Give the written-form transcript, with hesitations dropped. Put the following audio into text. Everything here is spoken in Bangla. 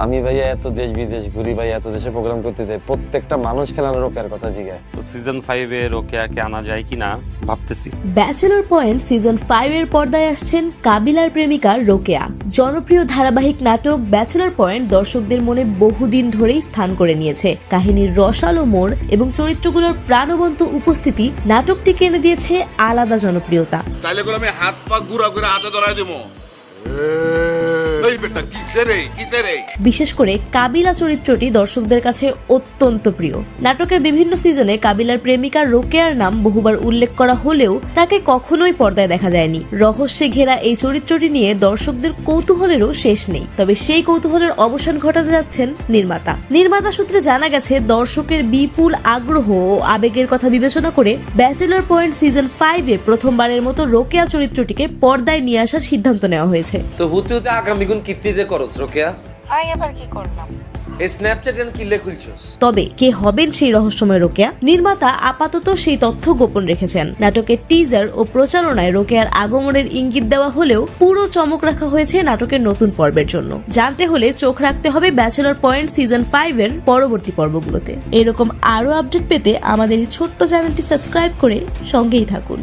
আমি ভাইয়া এত দেশ বিদেশ ঘুরি ভাই, এত দেশে প্রোগ্রাম করতে যাই, প্রত্যেকটা মানুষ খেলার রোকেয়ার কথা জিগায়। তো সিজন 5 এ রোকেয়াকে আনা যায় কিনা ভাবতেছি। ব্যাচেলর পয়েন্ট সিজন 5 এর পর্দায় আসছেন কাবিলার প্রেমিকা রোকেয়া। জনপ্রিয় ধারাবাহিক নাটক ব্যাচেলর পয়েন্ট দর্শকদের মনে বহুদিন ধরেই স্থান করে নিয়েছে। কাহিনীর রসালো মোড় এবং চরিত্রগুলোর প্রাণবন্ত উপস্থিতি নাটকটিকে এনে দিয়েছে আলাদা জনপ্রিয়তা। তাইলে করে আমি হাত পা গুড়া করে হাতে ধরাই দেবো। বিশেষ করে কাবিলা চরিত্রটি দর্শকদের কাছে অত্যন্ত প্রিয়। নাটকের বিভিন্ন সিজনে কাবিলার প্রেমিকা রোকেয়ার নাম বহুবার উল্লেখ করা হলেও তাকে কখনোই পর্দায় দেখা যায়নি। রহস্যে ঘেরা এই চরিত্রটি নিয়ে দর্শকদের কৌতূহলেরও শেষ নেই। তবে সেই কৌতূহলের অবসান ঘটাতে যাচ্ছেন নির্মাতা সূত্রে জানা গেছে, দর্শকের বিপুল আগ্রহ ও আবেগের কথা বিবেচনা করে ব্যাচেলর পয়েন্ট সিজন 5 এ প্রথমবারের মতো রোকেয়া চরিত্রটিকে পর্দায় নিয়ে আসার সিদ্ধান্ত নেওয়া হয়েছে। তো হতে হতে আগামী গুণ কিত্তিরে করছ রোকেয়া? আই আবার কি করলাম? এই স্ন্যাপচ্যাট এন কিলে খুলছস? তবে কে হবেন সেই রহস্যময় রোকেয়া, নির্মাতা আপাতত সেই তথ্য গোপন রেখেছেন। নাটকের টিজার ও প্রচারণায় রোকেয়ার আগমনের ইঙ্গিত দেওয়া হলেও পুরো চমক রাখা হয়েছে নাটকের নতুন পর্বের জন্য। জানতে হলে চোখ রাখতে হবে ব্যাচেলর পয়েন্ট সিজন 5 এর পরবর্তী পর্বগুলোতে। এরকম আরো আপডেট পেতে আমাদের এই ছোট্ট চ্যানেলটি সাবস্ক্রাইব করে সঙ্গেই থাকুন।